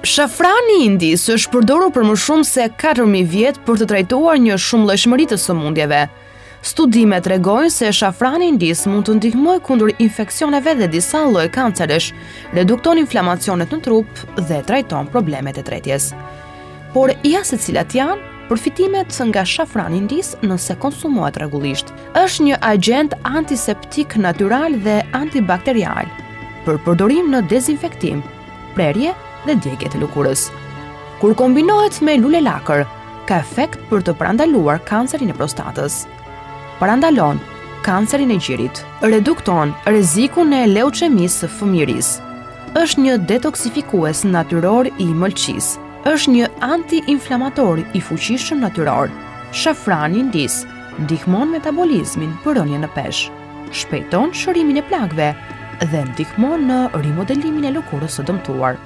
Shafrani indis është përdorur për më shumë se 4000 vjet për të trajtuar një shumëllojshmëri të sëmundjeve. Studimet tregojnë se shafrani indis mund të ndihmojë kundër infeksioneve dhe disa lloje kanceresh, redukton inflamacionet në trup dhe trajton problemet e tretjes. Por ja se cilat janë përfitimet nga shafrani indis nëse konsumohet rregullisht. Është një agent antiseptik natyral dhe antibakterial për përdorim në dezinfektim, prerje dhe djegje të lëkurës. Kur kombinohet me lule lakër, ka efekt për të parandaluar kancerin e prostatës. Parandalon kancerin e gjirit, redukton rrezikun e leuqemisë së fëmijërisë. Është një detoksifikues natyror i mëlçisë. Është një anti-inflamator i fuqishëm natyror. Shafrani indis ndihmon metabolizmin për rënien në peshë, shpejton shërimin e plagëve dhe ndihmon në rimodelimin e lëkurës së dëmtuar.